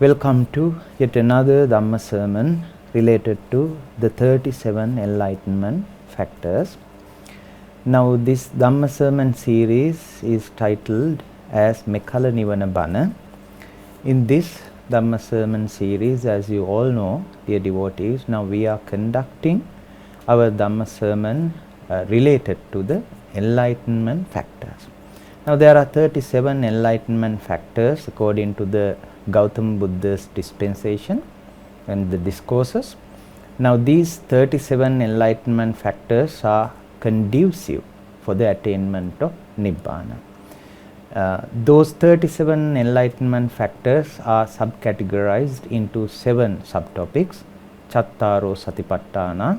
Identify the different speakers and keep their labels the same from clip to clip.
Speaker 1: Welcome to yet another Dhamma sermon related to the 37 enlightenment factors. Now this Dhamma sermon series is titled as Mekala Niwena Bana. In this Dhamma sermon series, as you all know, dear devotees, now we are conducting our Dhamma sermon related to the enlightenment factors. Now there are 37 enlightenment factors according to the Gautama Buddha's dispensation and the discourses. Now these 37 enlightenment factors are conducive for the attainment of Nibbana. Those 37 enlightenment factors are subcategorized into 7 subtopics: Chattaro Satipatthana,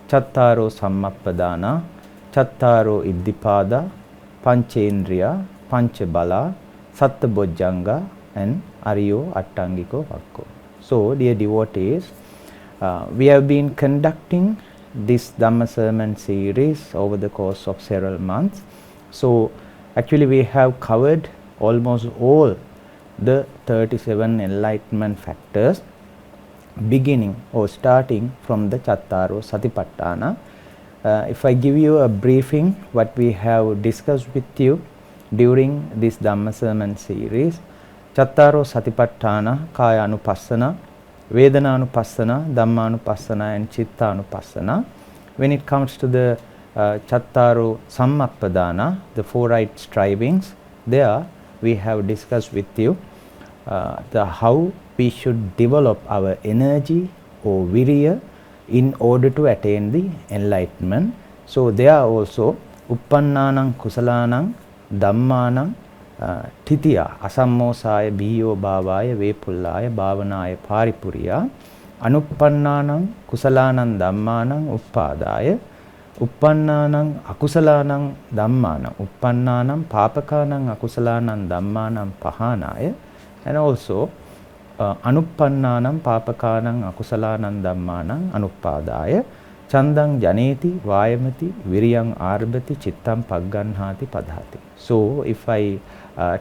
Speaker 1: Chattaro Sammappadana, Chattaro Iddhipada, Panchendriya, Panchabala, Sattabojjanga and Ariyo Attangiko Vakko. So, dear devotees, we have been conducting this Dhamma sermon series over the course of several months. So, actually we have covered almost all the 37 enlightenment factors, beginning or starting from the Chattaro Satipatthana. If I give you a briefing what we have discussed with you during this Dhamma sermon series: Chattaro Satipatthana, Kaya Anupassana, Vedana Anupassana, Dhamma Anupassana and Chitta Anupassana. When it comes to the Chattaro Sammappadana, the 4 right strivings, there we have discussed with you how we should develop our energy or virya in order to attain the enlightenment. So there also uppannanam kusalanam dhammanam titiya asammosaya biyo bhavaya vepullaya bhavanaya paripuriya anuppannanam kusalanam dhammanam uppadaya uppannanam akusalanam dhammanam uppannanam papakanam akusalanam dhammanam pahanaya, and also anuppannanam papakanam akusalanam dhammanam anuppadaya chandang janeti vayamati viriyang arbati chittam pagganhati padhati. So if I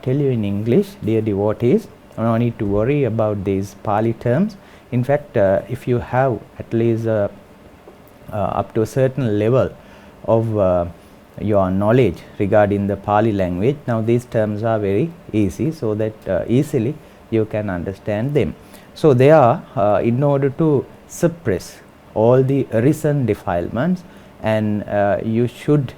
Speaker 1: tell you in English, dear devotees, no need to worry about these Pali terms. In fact, if you have at least up to a certain level of your knowledge regarding the Pali language, now these terms are very easy, so that easily you can understand them. So they are in order to suppress all the arisen defilements, and you should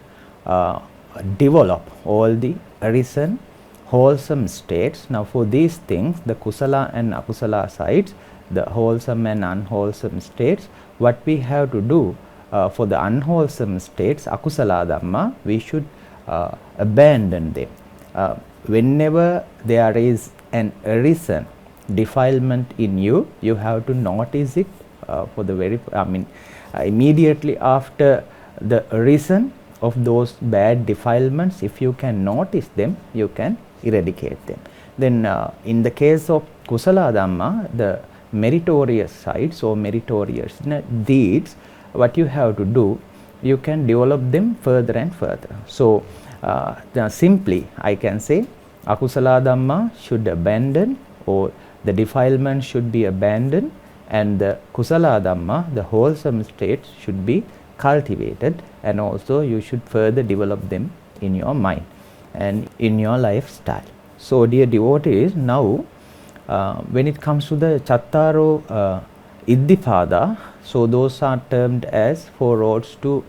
Speaker 1: develop all the arisen wholesome states. Now for these things, the kusala and akusala sides, the wholesome and unwholesome states, what we have to do for the unwholesome states, akusala dhamma, we should abandon them. Whenever there is an arisen defilement in you, you have to notice it for the very, immediately after the arisen of those bad defilements. If you can notice them, you can eradicate them. Then in the case of kusala dhamma, the meritorious sides or meritorious deeds, what you have to do, you can develop them further and further. So simply I can say akusala dhamma should abandon, or the defilement should be abandoned, and the kusala dhamma, the wholesome states, should be cultivated, and also you should further develop them in your mind and in your lifestyle. So dear devotees, now when it comes to the Chattaro Iddhipada, so those are termed as 4 roads to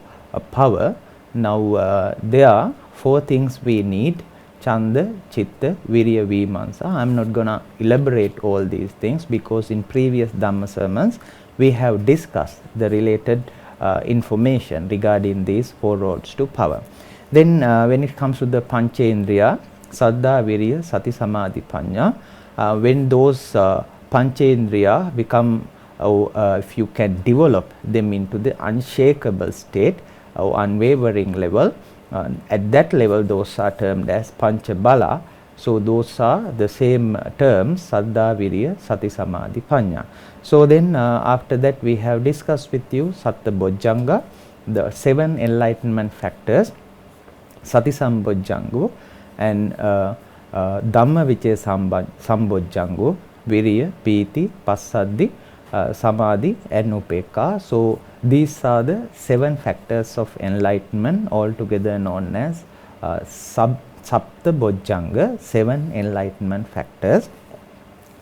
Speaker 1: power. Now there are 4 things we need: Chanda, Chitta, Virya, Vimansa. I am not going to elaborate all these things, because in previous Dhamma sermons we have discussed the related information regarding these 4 roads to power. Then when it comes to the Panchendriya, Saddha, Virya, Sati, Samadhi, Panya, when those Panchendriya become, if you can develop them into the unshakable state or unwavering level, at that level those are termed as Panchabala. So those are the same terms, Saddha, Virya, Sati, Samadhi, Panya. So then after that we have discussed with you Sattabojjanga, the 7 enlightenment factors, Sati Sambojjango and Dhamma Vicaya Sambojjango, Viriya, Piti, Passaddi, Samadhi and Upekka. So these are the 7 factors of enlightenment, altogether known as Sapta Bojjhanga, 7 enlightenment factors.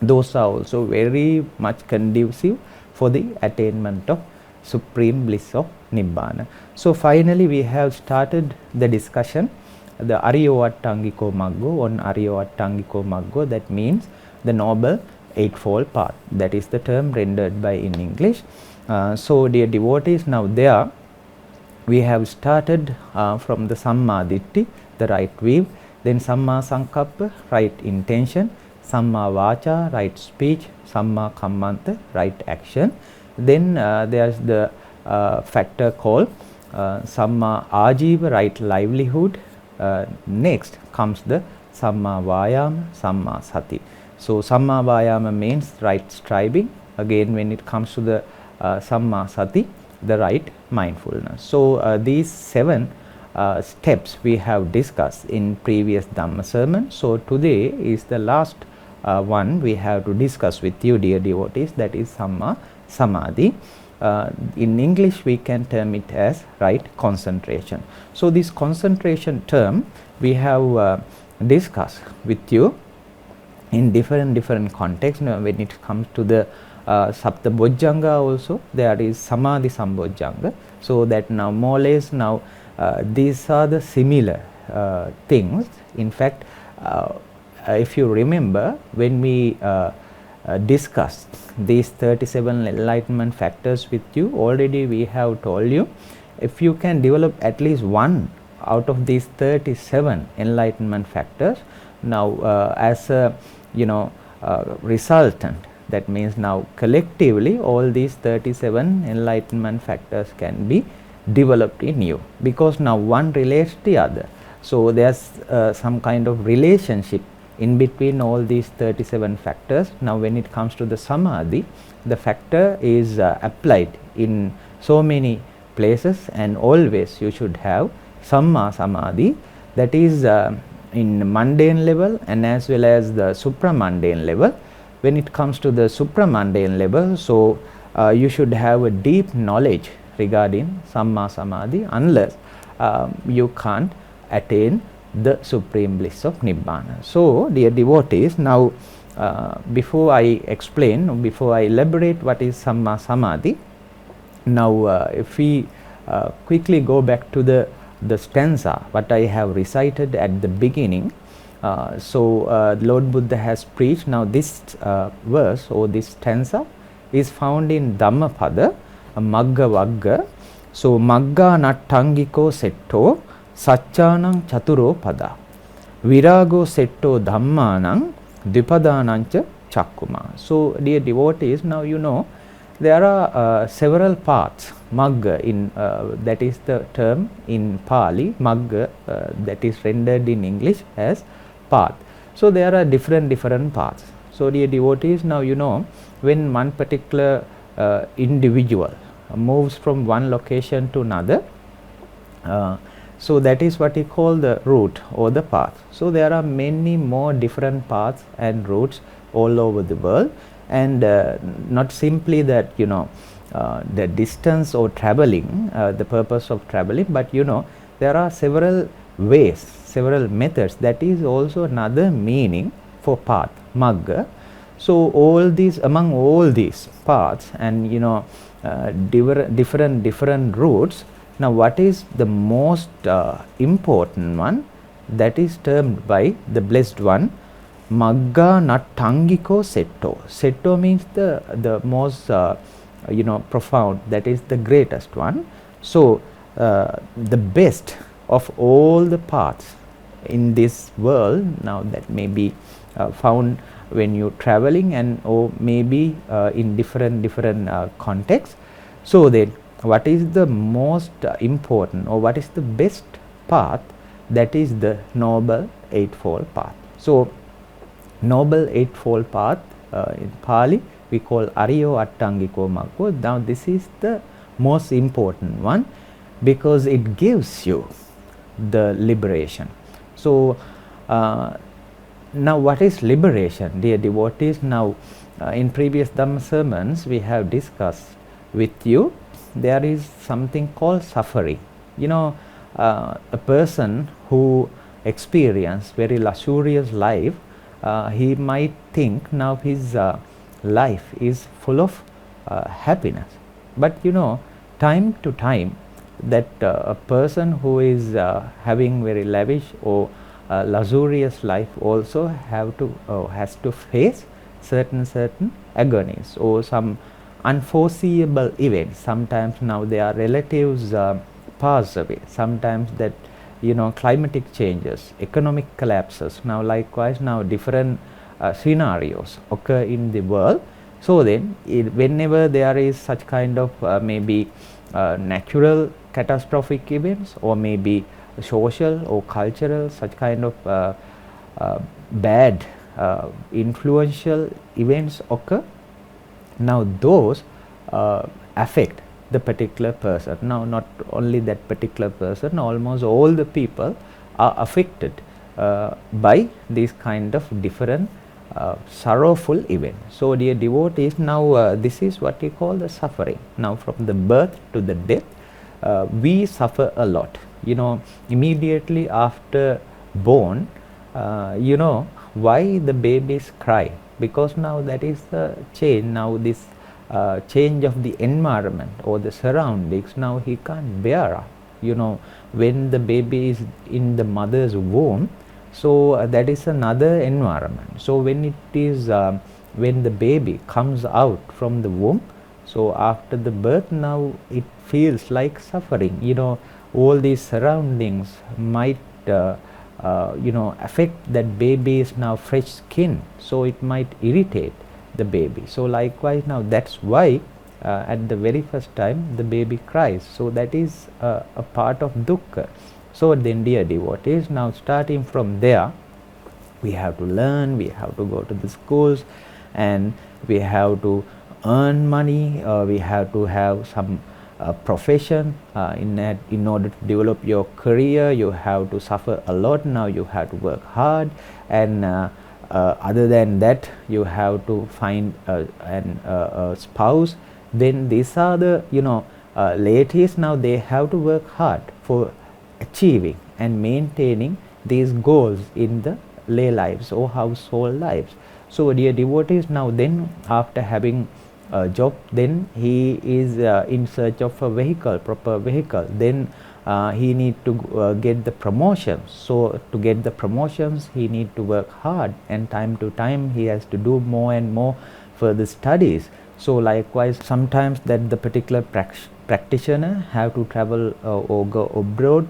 Speaker 1: Those are also very much conducive for the attainment of supreme bliss of Nibbana. So finally we have started the discussion, the Ariyovattangiko Maggo. On Ariyovattangiko Maggo, that means the Noble Eightfold Path. That is the term rendered by in English. So dear devotees, now there we have started from the Samma Ditti, the right view, then Samma Sankappa, right intention, Samma Vacha, right speech, Samma Kammanta, right action. Then there is the factor called Samma Ajiva, right livelihood. Next comes the Samma Vayama, Samma Sati. So Samma Vayama means right striving. Again, when it comes to the Samma Sati, the right mindfulness. So these 7 steps we have discussed in previous Dhamma sermon. So today is the last one we have to discuss with you, dear devotees, that is Samma Samadhi. In English we can term it as right concentration. So this concentration term we have discussed with you in different contexts. Now, when it comes to the Sapta Bojjhanga also, there is Samadhi Sambojjhanga. So that now more or less now these are the similar things. In fact, if you remember, when we discussed these 37 enlightenment factors with you, already we have told you, if you can develop at least one out of these 37 enlightenment factors, now as a resultant, that means now collectively all these 37 enlightenment factors can be developed in you, because now one relates to the other. So there's some kind of relationship in between all these 37 factors. Now when it comes to the Samadhi, the factor is applied in so many places, and always you should have Samma Samadhi, that is in mundane level and as well as the supramundane level. When it comes to the supramundane level, so you should have a deep knowledge regarding Samma Samadhi, unless you can't attain the supreme bliss of Nibbana. So dear devotees, now before I explain, before I elaborate what is Samma Samadhi, now if we quickly go back to the stanza what I have recited at the beginning. So Lord Buddha has preached. Now this verse or this stanza is found in Dhammapada Magga Vagga. So Magga Nattangiko Setto Satchanang Chaturo Pada Virago Setto Dhammanang Dipadanancha Chakkuma. So dear devotees, now you know there are several paths. Magga, in that is the term in Pali. Magga, that is rendered in English as path. So there are different paths. So dear devotees, now you know when one particular individual moves from one location to another, so that is what we call the route or the path. So there are many more different paths and routes all over the world, and not simply that the distance or traveling, the purpose of traveling, but there are several ways, several methods. That is also another meaning for path, magga. So all these, among all these paths and different routes, now what is the most important one, that is termed by the blessed one Magga Nattangiko Setto. Setto means the most profound, that is the greatest one. So the best of all the paths in this world, now that may be found when you're traveling and or maybe in different contexts. So then what is the most important or what is the best path? That is the Noble Eightfold Path. So Noble Eightfold Path in Pali we call Ariyovattangiko Maggo. Now this is the most important one because it gives you the liberation. So Now, what is liberation, dear devotees? Now, in previous Dhamma sermons, we have discussed with you, there is something called suffering. You know, a person who experience very luxurious life, he might think now his life is full of happiness. But you know, time to time, that a person who is having very lavish or luxurious life also has to face certain agonies or some unforeseeable events. Sometimes now their relatives pass away. Sometimes that, you know, climatic changes, economic collapses. Now likewise, now different scenarios occur in the world. So then, whenever there is such kind of maybe natural catastrophic events, or maybe social or cultural such kind of bad influential events occur, now those affect the particular person. Now not only that particular person, almost all the people are affected by these kind of different sorrowful event. So dear devotees, now this is what we call the suffering. Now from the birth to the death, we suffer a lot. You know, immediately after born, you know why the babies cry, because now that is the change. Now this change of the environment or the surroundings, now he can't bear up. You know, when the baby is in the mother's womb, so that is another environment. So when it is when the baby comes out from the womb, so after the birth, now it feels like suffering. You know, all these surroundings might you know, affect that baby's now fresh skin, so it might irritate the baby. So likewise, now that's why at the very first time the baby cries. So that is a part of dukkha. So then, dear devotees, now starting from there, we have to learn, we have to go to the schools, and we have to earn money, we have to have some profession. In order to develop your career, you have to suffer a lot. Now you have to work hard, and other than that, you have to find a spouse. Then these are the, you know, ladies, now they have to work hard for achieving and maintaining these goals in the lay lives or household lives. So dear devotees, now then after having a job, then he is in search of a vehicle, proper vehicle. Then he need to get the promotions. So to get the promotions, he need to work hard, and time to time he has to do more and more further studies. So likewise, sometimes that the particular practitioner have to travel or go abroad,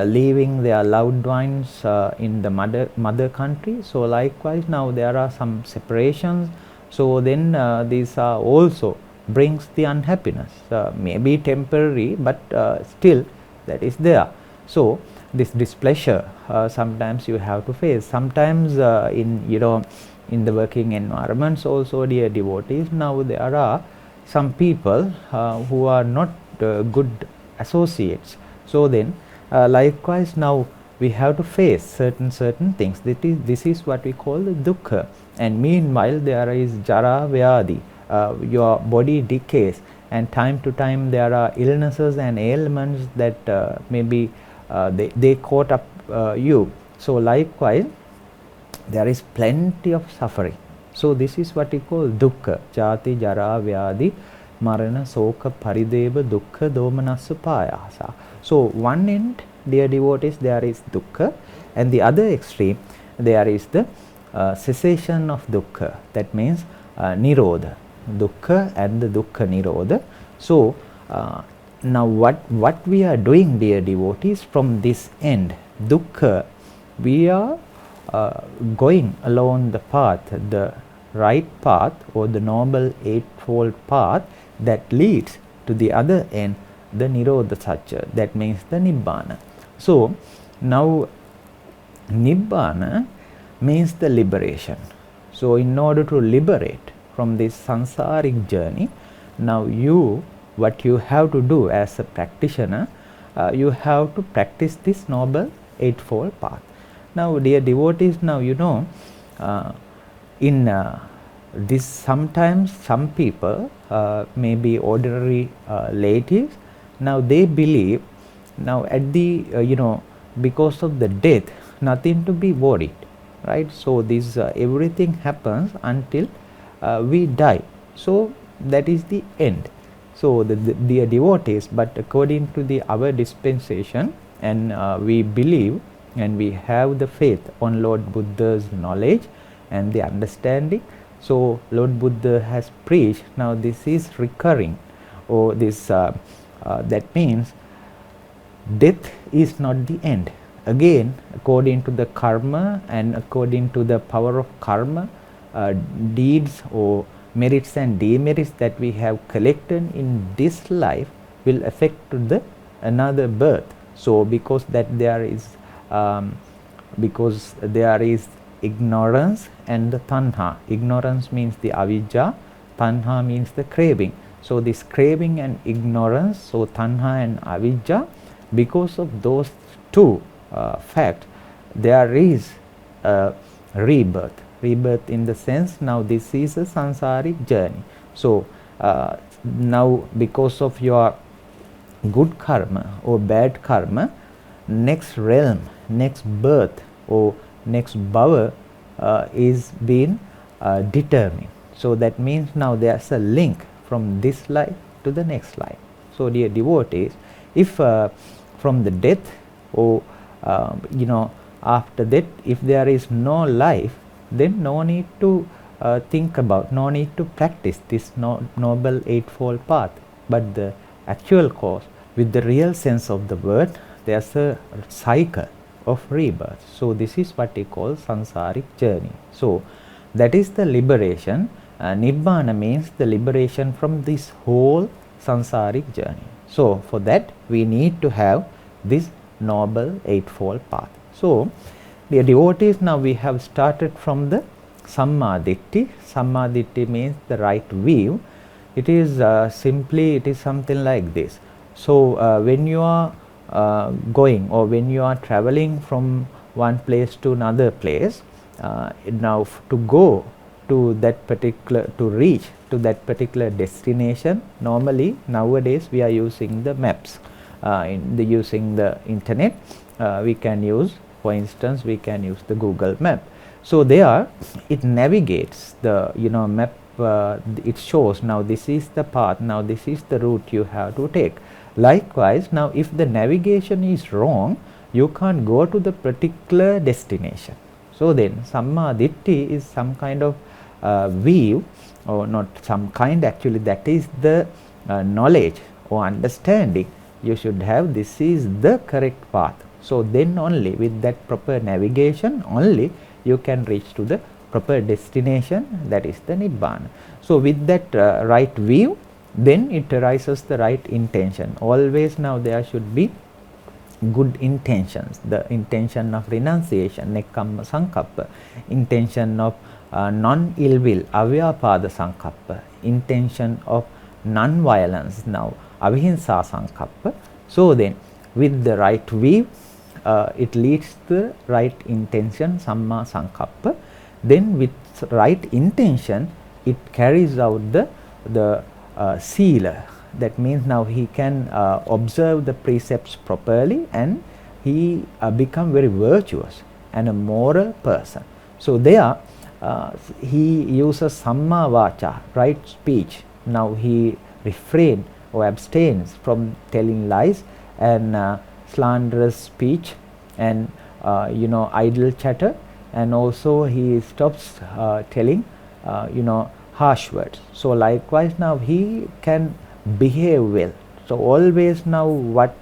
Speaker 1: leaving their loved ones in the mother country. So likewise, now there are some separations. So then these are also brings the unhappiness, maybe temporary, but still that is there. So this displeasure sometimes you have to face. Sometimes in, you know, in the working environments also, dear devotees, now there are some people who are not good associates. So then likewise, now we have to face certain things. This is what we call the dukkha. And meanwhile, there is jara vyadi, your body decays, and time to time there are illnesses and ailments that maybe they caught up you. So likewise, there is plenty of suffering. So this is what we call dukkha. Jati, jara, vyadi, marana, soka, parideva, dukkha, domanassa, payasa. So one end, dear devotees, there is dukkha, and the other extreme, there is the cessation of dukkha. That means nirodha, dukkha and the dukkha nirodha. So now what we are doing, dear devotees, from this end, dukkha, we are going along the path, the right path, or the noble eightfold path that leads to the other end, the nirodha satya, that means the nibbana. So now nibbana means the liberation. So in order to liberate from this sansaric journey, now what you have to do as a practitioner, you have to practice this noble eightfold path. Now dear devotees, now you know in this sometimes some people maybe ordinary ladies, now they believe now at the because of the death nothing to be worried, right? So this everything happens until we die, so that is the end. So the devotees, but according to the our dispensation, and we believe and we have the faith on Lord Buddha's knowledge and the understanding. So Lord Buddha has preached, now this is recurring, or this that means death is not the end. Again, according to the karma and according to the power of karma, deeds or merits and demerits that we have collected in this life will affect to the another birth. So because that there is ignorance and the tanha. Ignorance means the avijja, tanha means the craving. So this craving and ignorance, so tanha and avijja, because of those two facts, there is a rebirth. Rebirth in the sense, now this is a sansaric journey. So now because of your good karma or bad karma, next realm, next birth or next bhava is being determined. So that means now there's a link from this life to the next life. So dear devotees, if from the death or after that, if there is no life, then no need to think about, no need to practice this noble eightfold path. But the actual cause, with the real sense of the word, there's a cycle of rebirth. So this is what we call sansaric journey. So that is the liberation. Nibbana means the liberation from this whole sansaric journey. So for that we need to have this noble eightfold path. So dear devotees, now we have started from the sammaditthi. Sammaditthi means the right view. It is simply, it is something like this. So when you are going or when you are traveling from one place to another place, now to go to that particular, to reach to that particular destination, normally nowadays we are using the maps, using the internet. We can use, for instance, we can use the Google map. So there it navigates the map, it shows now this is the path, now this is the route you have to take. Likewise, now if the navigation is wrong, you can't go to the particular destination. So then samma ditthi is some kind of view, or not some kind, actually that is the knowledge or understanding you should have, this is the correct path. So then only with that proper navigation only you can reach to the proper destination, that is the Nibbana. So with that right view, then it arises the right intention. Always now there should be good intentions, the intention of renunciation, nekkamma sankappa, intention of non-ill will, avyapada sankappa, intention of non-violence, now avihimsa sankappa. So then with the right view, it leads the right intention, samma sankappa. Then with right intention, it carries out the sila. That means now he can observe the precepts properly and he become very virtuous and a moral person. So there he uses samma vacha, right speech. Now he refrain or abstains from telling lies and slanderous speech and idle chatter, and also he stops telling harsh words. So likewise now he can behave well. So always now what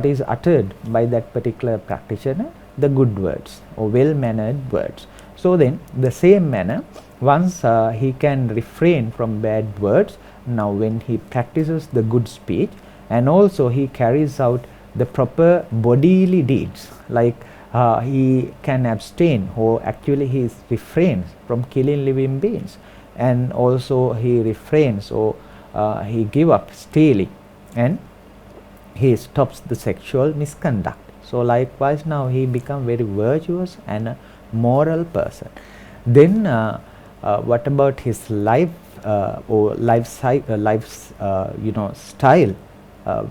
Speaker 1: is uttered by that particular practitioner, the good words or well-mannered words. So then the same manner, once he can refrain from bad words, now when he practices the good speech and also he carries out the proper bodily deeds, like he can abstain, or actually he refrains from killing living beings, and also he refrains or he give up stealing and he stops the sexual misconduct. So likewise now he become very virtuous and a moral person. Then what about his life or style?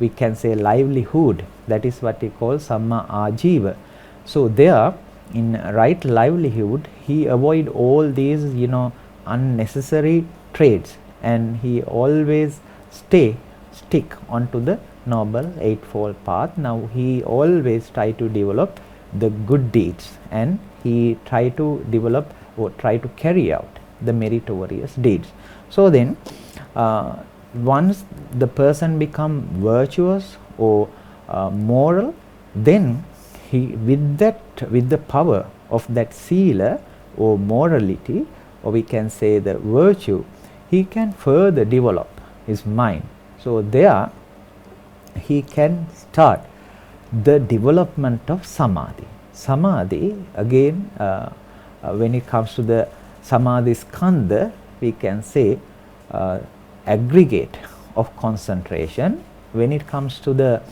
Speaker 1: We can say livelihood. That is what he calls samma ajiva. So there, in right livelihood, he avoid all these unnecessary traits, and he always stick onto the noble eightfold path. Now he always try to develop the good deeds, and he try to develop or try to carry out the meritorious deeds. So then once the person become virtuous or moral, then he with the power of that sila or morality, or we can say the virtue, he can further develop his mind. So there he can start the development of samadhi. Samadhi again, when it comes to the samadhi skandha, we can say aggregate of concentration. When it comes to the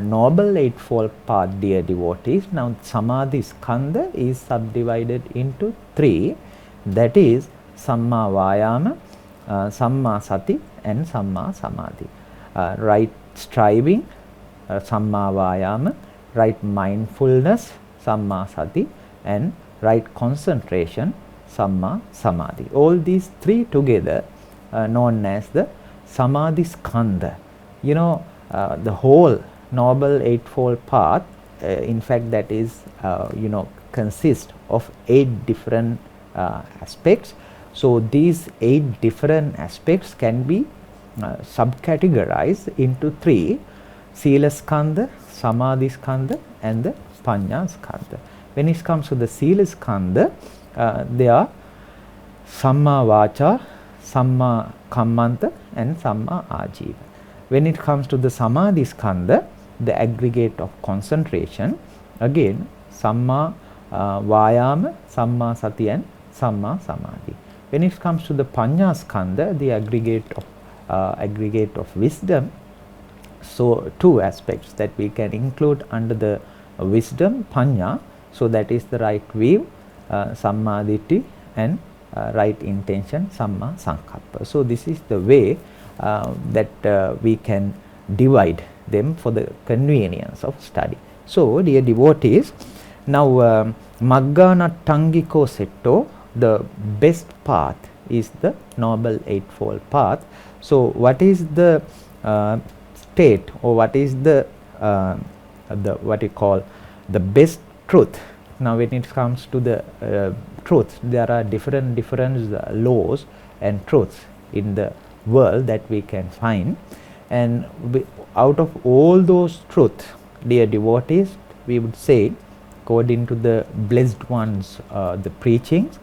Speaker 1: noble eightfold path, dear devotees, now samadhi skandha is subdivided into three, that is samma vayama, samma sati and samma samadhi. Right striving, samma vayama, right mindfulness, samma sati, and right concentration, samma samadhi. All these three together known as the samadhi skandha. The whole noble eightfold path, in fact, that is consists of 8 different aspects. So these 8 different aspects can be subcategorized into 3: sila skandha, samadhi skandha, and the panya skandha. When it comes to the sila skandha, they are samma vacha, samma kammanta, and samma ajiva. When it comes to the samadhi skandha, the aggregate of concentration, again samma vayama, samma sati, and samma samadhi. When it comes to the panya skandha, the aggregate of wisdom. So 2 aspects that we can include under the wisdom, panya, so that is the right view, samma ditti, and right intention, samma sankappa. So this is the way that we can divide them for the convenience of study. So dear devotees, now Magganattangiko setto, the best path is the noble eightfold path. So what is the state, or what is the what you call the best truth? Now when it comes to the truth, there are different laws and truths in the world that we can find, and out of all those truths, dear devotees, we would say, according to the blessed ones, the preachings,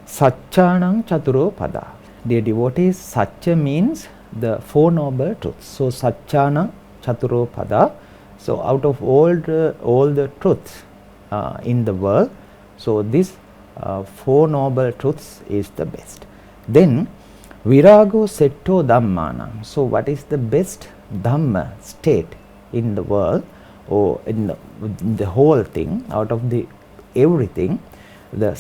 Speaker 1: Satchanang Chaturo Pada. Dear devotees, Satcha means the 4 noble truths. So Satchanang Chaturo Pada. So out of all the truths in the world, so this 4 noble truths is the best. Then Virago Setto Dhammanam. So what is the best Dhamma state in the world, or in the whole thing, out of the everything? The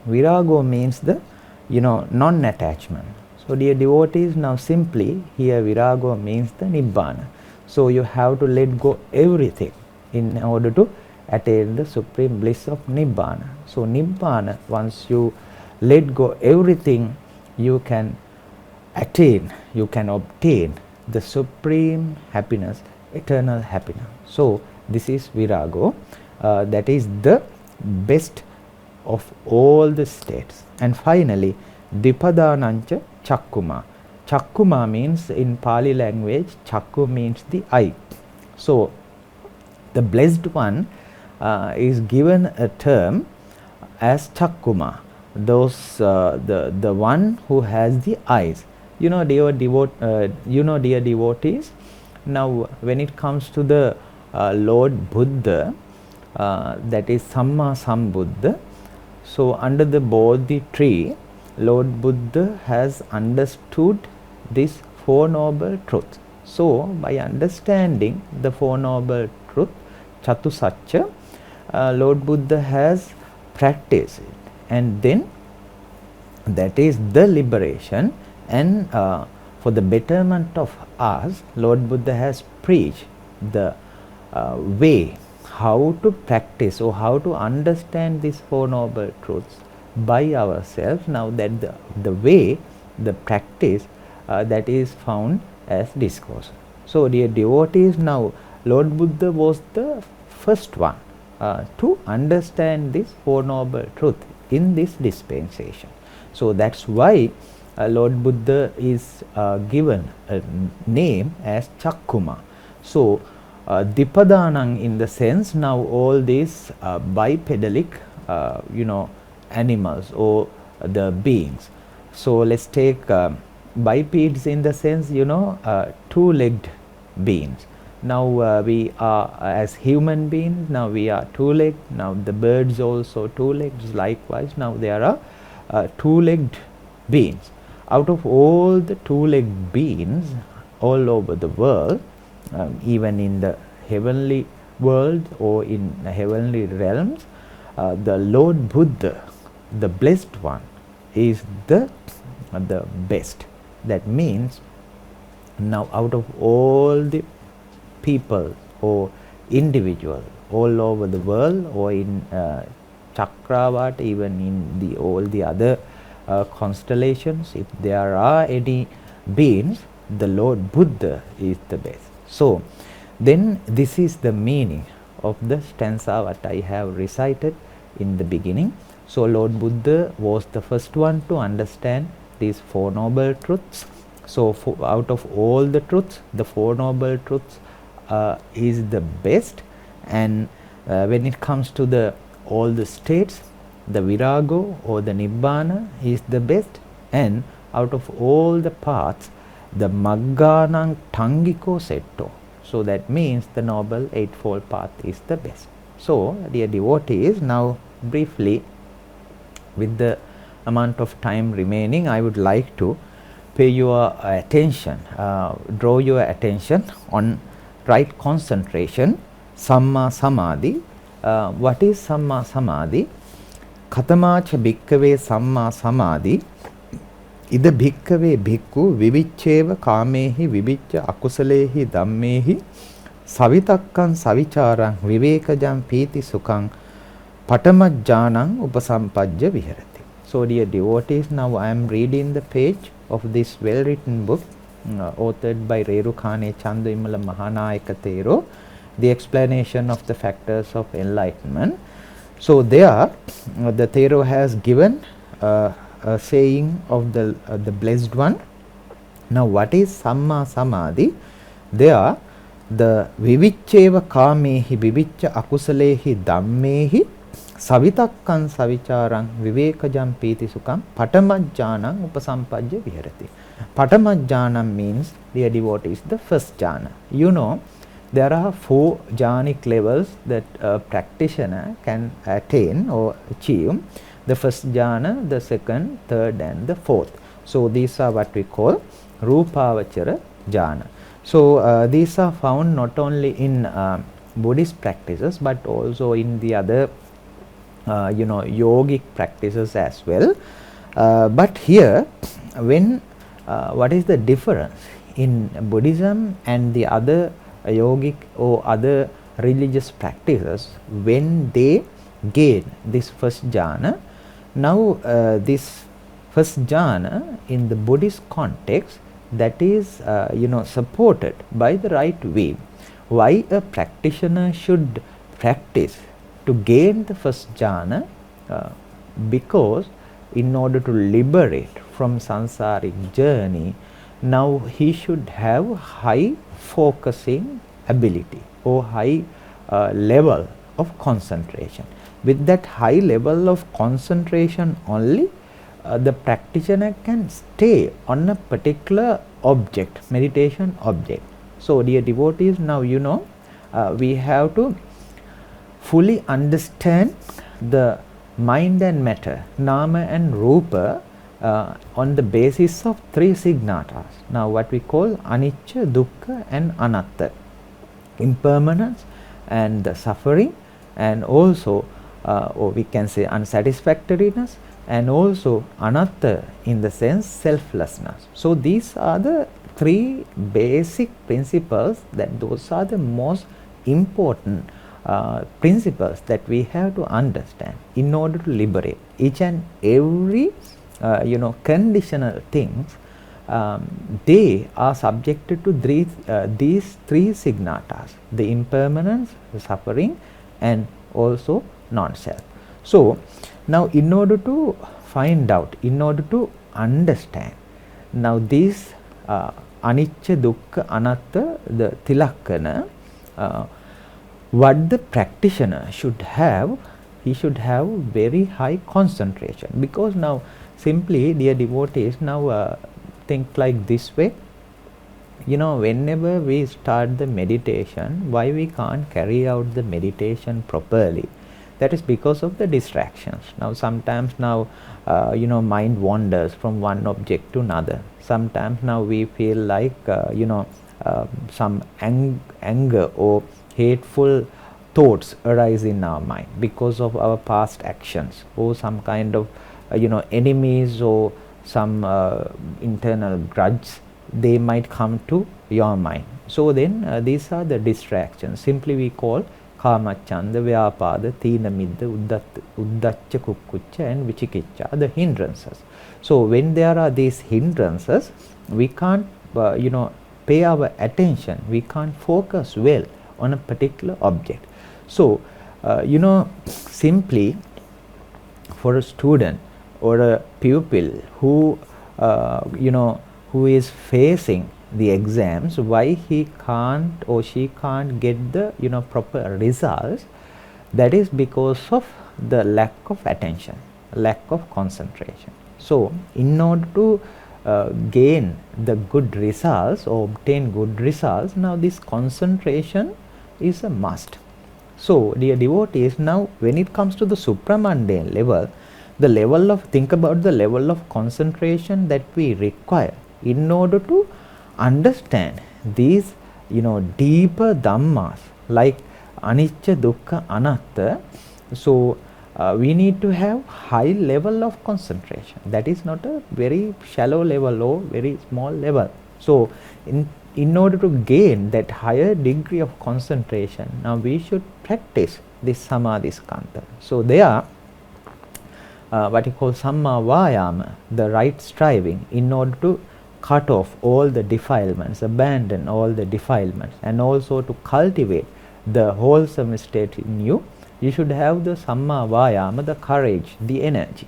Speaker 1: Virago means the non-attachment. So dear devotees, now simply here Virago means the Nibbana. So you have to let go everything in order to attain the supreme bliss of Nibbana. So Nibbana, once you let go everything, you can obtain the supreme happiness, eternal happiness. So this is Virago, that is the best of all the states. And finally, Dipadanancha Chakkuma. Chakkuma means, in Pali language, Chakku means the eye. So the blessed one is given a term as Chakkuma, those the one who has the eyes. Dear devotees, now when it comes to the Lord Buddha, that is Samma Sambuddha, so under the Bodhi tree, Lord Buddha has understood these 4 noble truths. So by understanding the 4 noble truths, Chatusatcha, Lord Buddha has practice it, and then that is the liberation. And for the betterment of us, Lord Buddha has preached the way how to practice or how to understand these Four Noble Truths by ourselves. Now that the way, the practice that is found as discourse. So dear devotees, now Lord Buddha was the first one to understand this Four Noble Truth in this dispensation. So that's why Lord Buddha is given a name as Chakkuma. So Dipadanang, in the sense, now all these bipedalic animals or the beings. So let's take bipeds in the sense, two-legged beings. Now we are as human beings, now we are two-legged. Now the birds also two-legged, likewise. Now there are two-legged beings. Out of all the two-legged beings all over the world, even in the heavenly world or in the heavenly realms, the Lord Buddha, the blessed one, is the best. That means, now out of all the people or individuals all over the world, or in Chakravat, even in all the other constellations, if there are any beings, the Lord Buddha is the best. So then this is the meaning of the stanza what I have recited in the beginning. So Lord Buddha was the first one to understand these Four Noble Truths. So out of all the truths, the Four Noble Truths is the best. And when it comes to all the states, the Virago or the Nibbana is the best. And out of all the paths, the Magganang Tangiko Setto. So that means the Noble Eightfold Path is the best. So dear devotees, now briefly, with the amount of time remaining, I would like to pay your attention, draw your attention on right concentration, Samma Samadhi. What is Samma Samadhi? Katamacha bhikkave Samma Samadhi ida bhikkave bhikkhu viviccheva kamehi viviccha akusalehi dhammehi savitakkan savicharan vivekajam piti sukhang patamajjanang upasampajja viharati. So dear devotees, now I am reading the page of this well written book authored by Rerukane Chandavimala Mahanayaka Thero, the explanation of the factors of enlightenment. So there the Thero has given a saying of the blessed one. Now what is Samma Samadhi? There the Viviccheva kamehi viviccha akusalehi dhammehi savitakkan savicharan vivekajam piti sukham patamajjanam upasampajja viharati. Patamajjanam means, dear devotees, the first jhana. There are 4 jhanic levels that a practitioner can attain or achieve. The first jhana, the second, third and the fourth. So these are what we call Rupavachara jhana. So these are found not only in Buddhist practices but also in the other yogic practices as well. But here, when what is the difference in Buddhism and the other yogic or other religious practices when they gain this first jhana? Now this first jhana in the Buddhist context, that is supported by the right way. Why a practitioner should practice to gain the first jhana? Because in order to liberate from samsaric journey, now he should have high focusing ability or high level of concentration. With that high level of concentration only, the practitioner can stay on a particular object, meditation object. So dear devotees, now we have to fully understand the mind and matter, nama and rupa, on the basis of 3 signatas. Now what we call anicca, dukkha and anatta, impermanence and the suffering, and also or we can say unsatisfactoriness, and also anatta in the sense selflessness. So these are the three basic principles, that those are the most important principles that we have to understand in order to liberate each and every conditional things. They are subjected to these three signatas: the impermanence, the suffering, and also non-self. So now in order to find out, in order to understand now these anicca, dukkha, anatta, the tilakkana, what the practitioner should have, he should have very high concentration, because now simply, dear devotees, now think like this way. Whenever we start the meditation, why we can't carry out the meditation properly? That is because of the distractions. Now sometimes mind wanders from one object to another. Sometimes now we feel like some anger or hateful thoughts arise in our mind because of our past actions, or some kind of enemies, or some internal grudge, they might come to your mind. So then these are the distractions. Simply we call kamacchanda, vyapada, thina midda, uddacca, kukkucca and vichikicca, the hindrances. So when there are these hindrances, we can't pay our attention, we can't focus well on a particular object. So simply for a student or a pupil who who is facing the exams, why he can't or she can't get the proper results, that is because of the lack of attention, lack of concentration. So in order to gain the good results or obtain good results, now this concentration is a must. So dear devotees, now when it comes to the supramundane level, the level of, think about the level of concentration that we require in order to understand these deeper dhammas like anicca, dukkha, anatta. So we need to have high level of concentration. That is not a very shallow level or very small level. So in order to gain that higher degree of concentration, now we should practice this samadhi skandha. So there what you call samma vayama, the right striving, in order to cut off all the defilements, abandon all the defilements, and also to cultivate the wholesome state in you, you should have the samma vayama, the courage, the energy.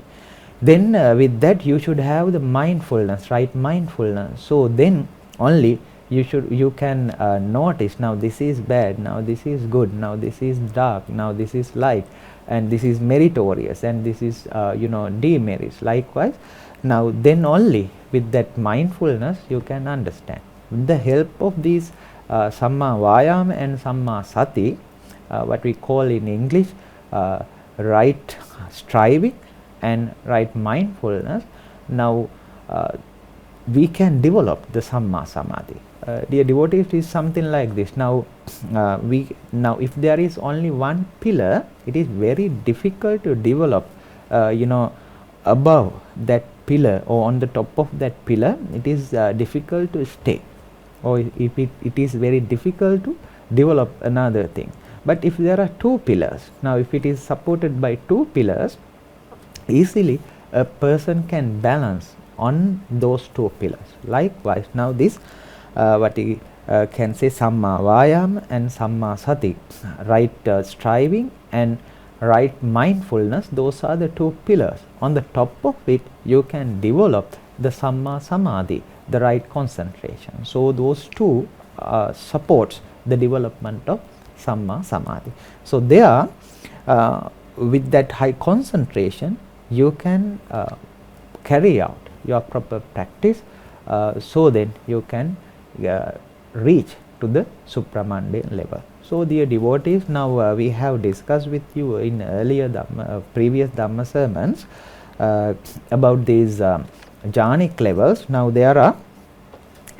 Speaker 1: Then with that you should have the mindfulness, right mindfulness. So then only you can notice, now this is bad, now this is good, now this is dark, now this is light, and this is meritorious, and this is demerits. Likewise, now then only with that mindfulness you can understand. With the help of these samma vayama and samma sati, what we call in English right striving and right mindfulness, now we can develop the samma samadhi. Dear devotees, it is something like this. Now if there is only one pillar, it is very difficult to develop above that pillar or on the top of that pillar. It is difficult to stay, or if it is very difficult to develop another thing. But if there are two pillars, now if it is supported by two pillars, easily a person can balance on those two pillars. Likewise, now this what we can say samma vayama and samma sati, right striving and right mindfulness, those are the two pillars. On the top of it you can develop the samma samadhi, the right concentration. So those two supports the development of samma samadhi. So there with that high concentration you can carry out your proper practice, so then you can reach to the supramundane level. So dear devotees, now we have discussed with you in earlier previous Dhamma sermons about these jhanic levels. Now there are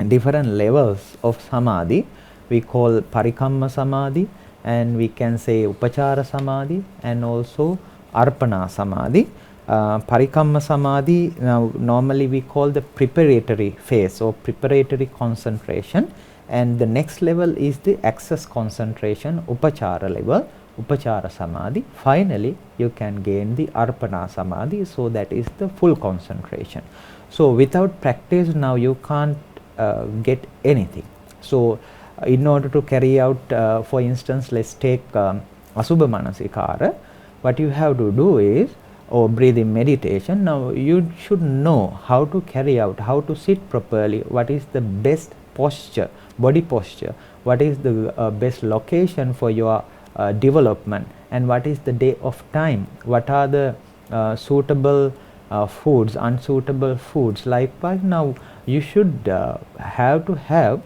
Speaker 1: different levels of samadhi. We call parikamma samadhi and we can say upachara samadhi and also arpana samadhi. Parikamma samadhi, now normally we call the preparatory phase or preparatory concentration, and the next level is the access concentration, upachara level, upachara samadhi. Finally you can gain the arpana samadhi, so that is the full concentration. So without practice now you can't get anything. So in order to carry out, for instance, let's take asubha manasikara, what you have to do is, or breathing meditation, now you should know how to carry out, how to sit properly, what is the best posture, body posture, what is the best location for your development, and what is the day of time, what are the suitable foods, unsuitable foods. Likewise, now you should have to have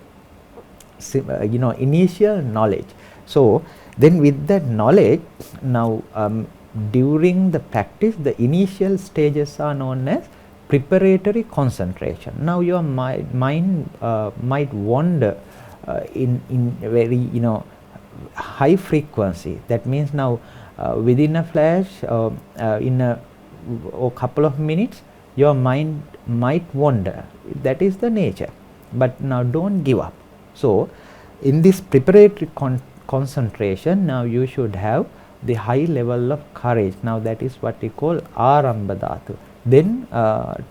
Speaker 1: initial knowledge. So then with that knowledge, now during the practice, the initial stages are known as preparatory concentration. Now your mind might wander in very high frequency. That means now within a flash, in a couple of minutes, your mind might wander. That is the nature. But now don't give up. So in this preparatory concentration, now you should have the high level of courage. Now that is what we call arambha dhatu. Then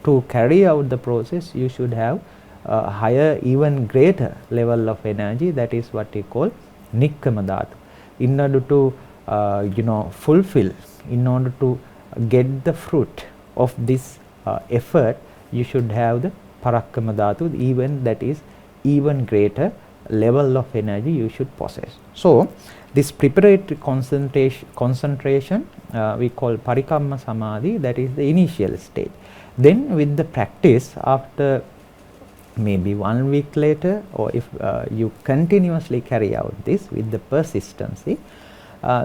Speaker 1: to carry out the process, you should have higher, even greater level of energy. That is what we call nikkama dhatu. In order to fulfill, in order to get the fruit of this effort, you should have the parakkama dhatu, even that is even greater level of energy you should possess. So this preparatory concentration we call parikamma samadhi, that is the initial stage. Then with the practice, after maybe 1 week later, or if you continuously carry out this with the persistency,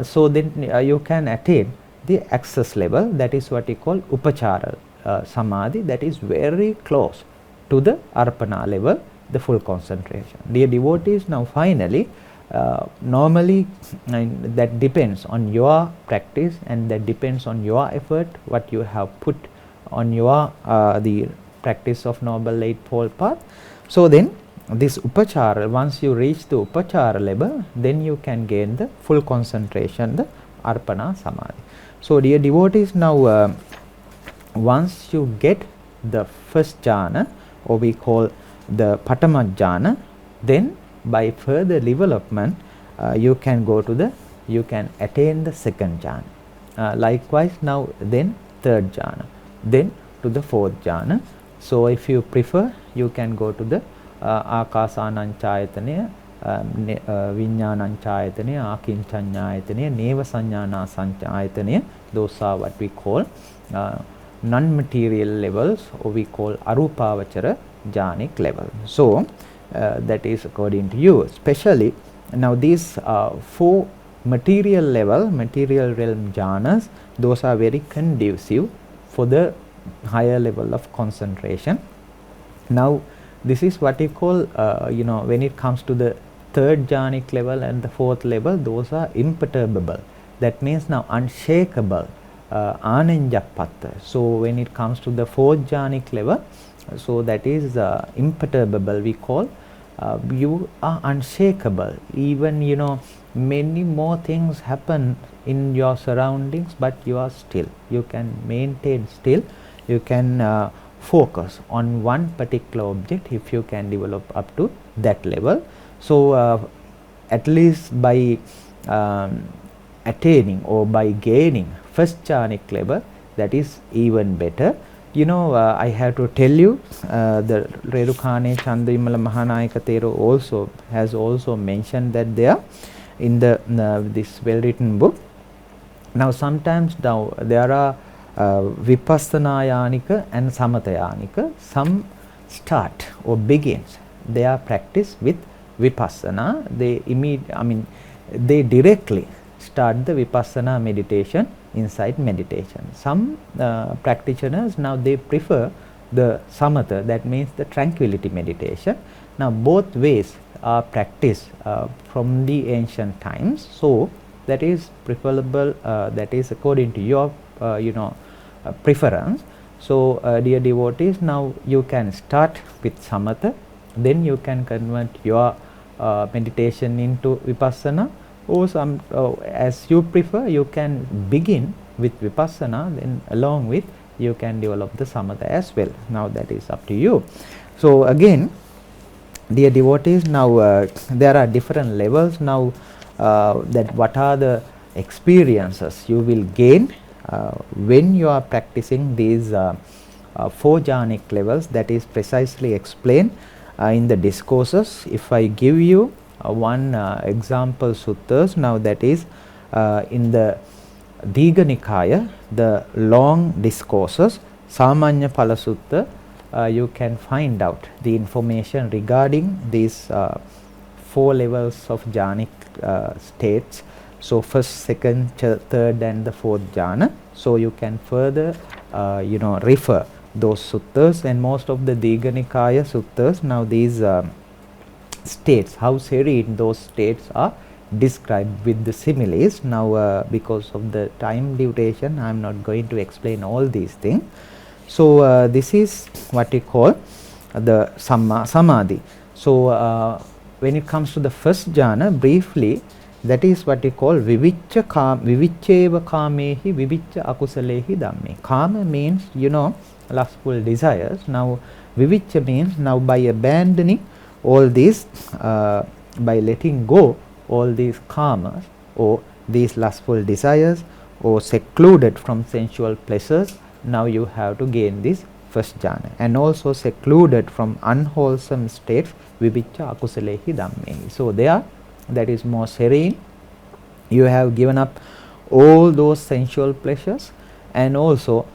Speaker 1: so then you can attain the access level, that is what we call upachara samadhi, that is very close to the arpana level, the full concentration. Dear devotees, now finally, normally that depends on your practice, and that depends on your effort, what you have put on your the practice of Noble Eightfold Path. So then this upachara, once you reach the upachara level, then you can gain the full concentration, the arpana samadhi. So dear devotees, now once you get the first jhana, or we call the patama jhana, then by further development you can attain the second jhana. Likewise, now then third jhana, then to the fourth jhana. So if you prefer, you can go to the akasananchayatane, viññānañchayatane, akiñchanyayatane, neva saññāna saññayatane. Those are what we call non-material levels, or we call arupavachara jhanic level. So that is according to you. Especially now these 4 material level, material realm jhanas, those are very conducive for the higher level of concentration. Now this is what we call when it comes to the third jhanic level and the fourth level, those are imperturbable. That means now unshakable, ananjapatta. So when it comes to the fourth jhanic level, so that is imperturbable, we call you are unshakable. Even many more things happen in your surroundings, but you are still, you can maintain still, you can focus on one particular object if you can develop up to that level. So at least by attaining or by gaining first jhanic level, that is even better. I have to tell you, the Redukane Chandrimala Mahanayaka Thero has also mentioned that there in this well written book. Now sometimes there are Vipassanayanika and Samatayanika. Some start or begins their practice with Vipassana. They directly start the Vipassana meditation inside meditation. Some practitioners now they prefer the samatha, that means the tranquility meditation. Now both ways are practiced from the ancient times, so that is preferable, that is according to your preference. So dear devotees, now you can start with samatha, then you can convert your meditation into vipassana, or some as you prefer, you can begin with vipassana, then along with you can develop the samatha as well. Now that is up to you. So again, dear devotees, now there are different levels now, that what are the experiences you will gain when you are practicing these 4 jhanic levels, that is precisely explained in the discourses. If I give you one example suttas, now that is in the Digha Nikaya, the long discourses, Samanya Phala Sutta, you can find out the information regarding these 4 levels of jhanic states. So first, second, third and the fourth jhana. So you can further refer those suttas, and most of the Digha Nikaya suttas, now these states, how serene those states are described with the similes. Now because of the time duration, I am not going to explain all these things. So this is what we call the Samma Samadhi. So when it comes to the first jhana, briefly, that is what we call Vivicca Vivicceva Kamehi Vivicca Akusalehi Dhamme. Kama means, lustful desires. Now Vivicca means, now by abandoning all these, by letting go all these karmas or these lustful desires, or secluded from sensual pleasures, now you have to gain this first jhana, and also secluded from unwholesome states, Vivicca Akusalehi Dhamme. So there, that is more serene. You have given up all those sensual pleasures, and also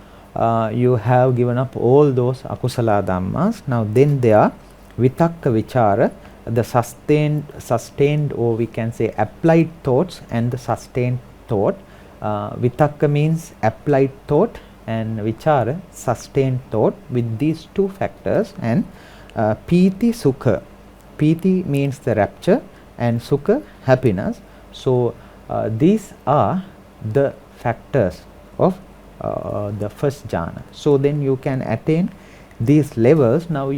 Speaker 1: you have given up all those akusala dhammas. Now then there, vitakka vichara, the sustained, or we can say applied thoughts, and the sustained thought. Vitakka means applied thought, and vichara sustained thought. With these 2 factors, and piti sukha. Piti means the rapture, and sukha happiness. So these are the factors of the first jhana. So then you can attain these levels. Now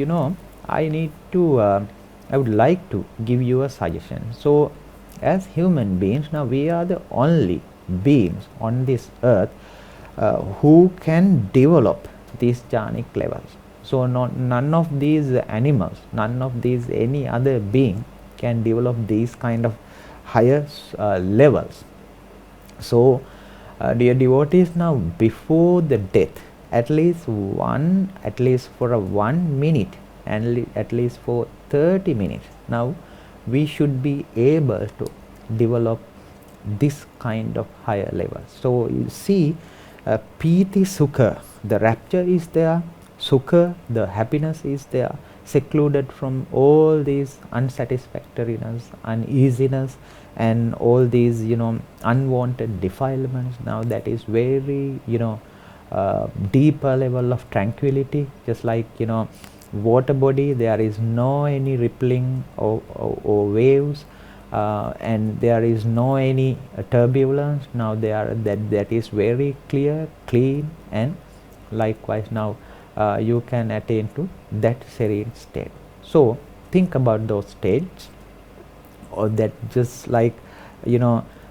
Speaker 1: I would like to give you a suggestion. So as human beings, now we are the only beings on this earth who can develop these jhanic levels. So none of these animals, none of these any other being can develop these kind of higher levels. So dear devotees, now before the death, at least for 1 minute, and at least for 30 minutes, now we should be able to develop this kind of higher levels. So you see, piti sukha, the rapture is there, sukha, the happiness is there, secluded from all these unsatisfactoriness, uneasiness, and all these unwanted defilements. Now that is very deeper level of tranquility, just like water body, there is no any rippling or waves, and there is no any turbulence. Now that is very clear, clean, and likewise now you can attain to that serene state. So think about those states, or that just like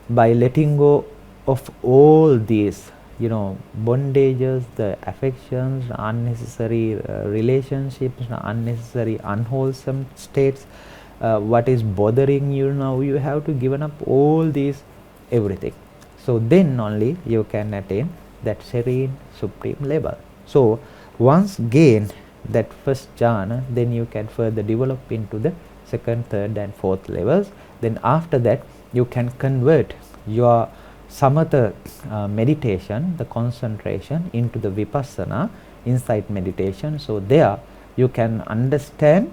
Speaker 1: by letting go of all these bondages, the affections, unnecessary relationships, unnecessary unwholesome states, what is bothering you, now you have to given up all these, everything. So then only you can attain that serene supreme level. So once gain that first jhana, then you can further develop into the second, third and fourth levels. Then after that you can convert your samatha meditation, the concentration, into the vipassana, insight meditation. So there you can understand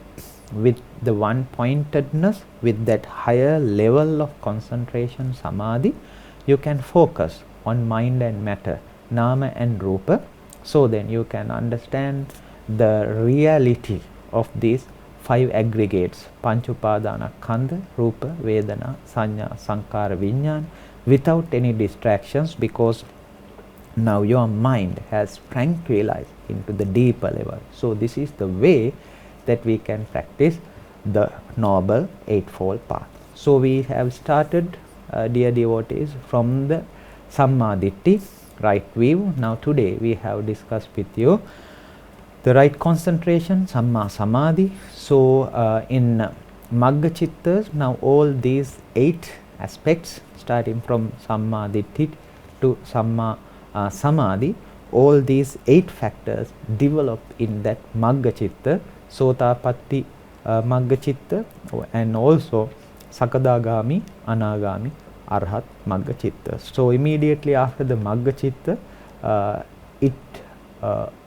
Speaker 1: with the one pointedness, with that higher level of concentration, samadhi, you can focus on mind and matter, nama and rupa. So then you can understand the reality of these 5 aggregates, Pancha Upadana-skandha, Rupa, Vedana, Sanya, Sankhara, Vijnana, without any distractions, because now your mind has tranquilized into the deeper level. So this is the way that we can practice the Noble Eightfold Path. So we have started, dear devotees, from the Sammaditthi, right view. Now today we have discussed with you the right concentration, Samma Samadhi. So in Magga Chittas, now all these 8 aspects, starting from Sammaditthi to Samma Samadhi, all these 8 factors develop in that Magga Chitta, Sotapatti Magga Chitta, and also Sakadagami, Anagami, Arhat Magga Chitta. So immediately after the Magga Chitta, it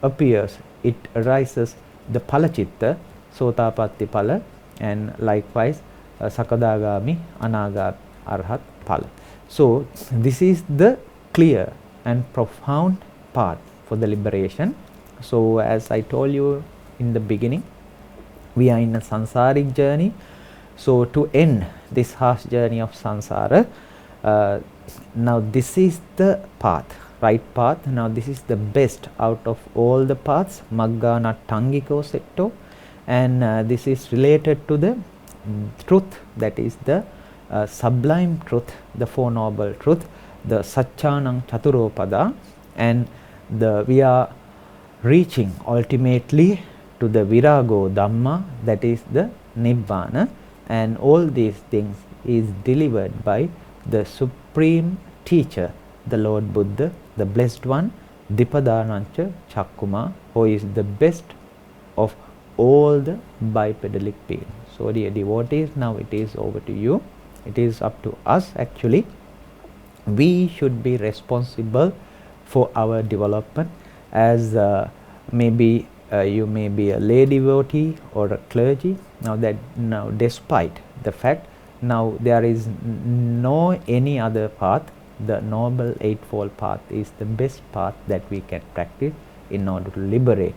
Speaker 1: appears, it arises the Phala Chitta, Sotapatti Phala, and likewise Sakadagami, Anagami, Arhat Phala. So this is the clear and profound path for the liberation. So as I told you in the beginning, we are in a sansaric journey. So to end this harsh journey of samsara, now this is the path, right path. Now this is the best out of all the paths, Maggana Tangiko Setto, and this is related to the truth, that is the sublime truth, the Four Noble Truth, the Satchanang Chaturopada, and we are reaching ultimately to the Virago Dhamma, that is the Nibbana, and all these things is delivered by the Supreme Teacher, the Lord Buddha, the Blessed One, Dipadanancha Chakkuma, who is the best of all the bipedalic beings. So dear devotees, now it is over to you. It is up to us actually. We should be responsible for our development, as maybe you may be a lay devotee or a clergy. Now despite the fact, now there is no any other path, the Noble Eightfold Path is the best path that we can practice in order to liberate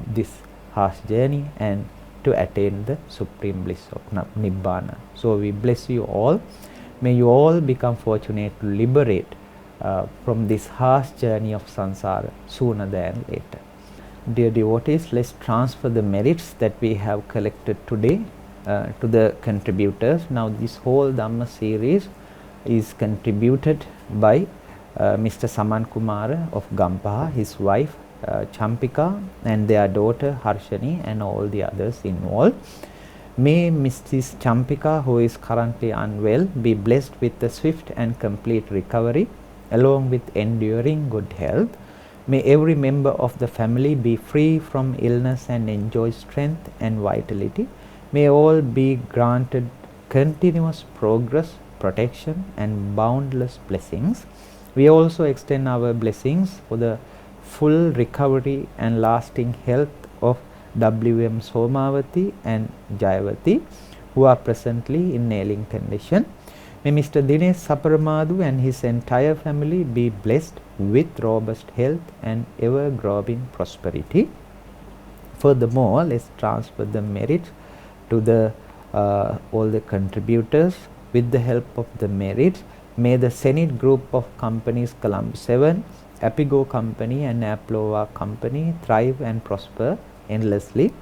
Speaker 1: this harsh journey and to attain the supreme bliss of Nibbana. So we bless you all. May you all become fortunate to liberate from this harsh journey of samsara sooner than later. Dear devotees, let's transfer the merits that we have collected today to the contributors. Now this whole Dhamma series is contributed by Mr. Saman Kumara of Gampaha, his wife Champika, and their daughter Harshani, and all the others involved. May Mrs. Champika, who is currently unwell, be blessed with a swift and complete recovery along with enduring good health. May every member of the family be free from illness and enjoy strength and vitality. May all be granted continuous progress, protection, and boundless blessings. We also extend our blessings for the full recovery and lasting health of W.M. Somavati and Jayavati, who are presently in ailing condition. May Mr. Dinesh Saparamadu and his entire family be blessed with robust health and ever-growing prosperity. Furthermore, let's transfer the merits to the all the contributors. With the help of the merits, may the Senate Group of Companies Colombo 7, Apigo Company and Aplova Company thrive and prosper endlessly.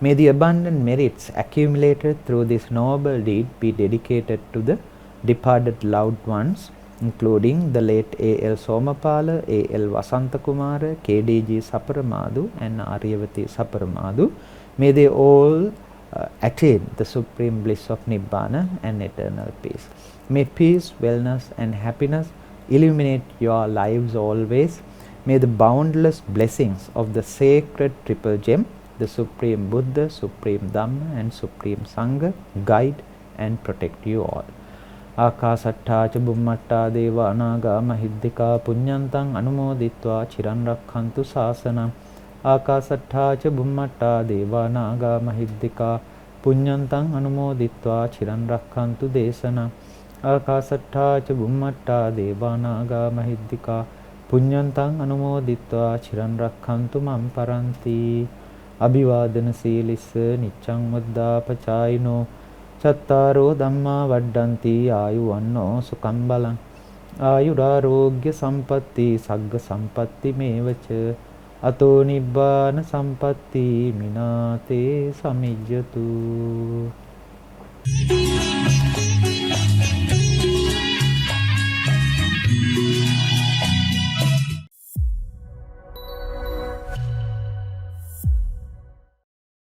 Speaker 1: May the abundant merits accumulated through this noble deed be dedicated to the departed loved ones, including the late A.L. Somapala, A.L. Vasantakumara, K.D.G. Saparamadu and Aryavati Saparamadu. May they all attain the supreme bliss of Nibbana and eternal peace. May peace, wellness and happiness illuminate your lives always. May the boundless blessings of the sacred triple gem, the Supreme Buddha, Supreme Dhamma and Supreme Sangha guide and protect you all. Akasatta cha bummatta deva anaga mahiddika punyantang anumoditva chiran rakhantu sasana. Akasatta cha bummatta deva anaga mahiddika punyantang anumoditva chiran rakhantu desana. Akasatta cha bummatta deva anaga mahiddika punyantang anumoditva chiran rakhantu mam paranti. අභිවාදන සීලිස්ස නිච්ඡං වද්දාපචායිනෝ චත්තාරෝ ධම්මා වඩ්ඩಂತಿ ආයුවන්නෝ සුඛං බලං ආයුරාෝග්‍ය සම්පatti සග්ග සම්පatti මේවච අතෝ නිබ්බාන සම්පatti මිනාතේ සමිජ්ජතු.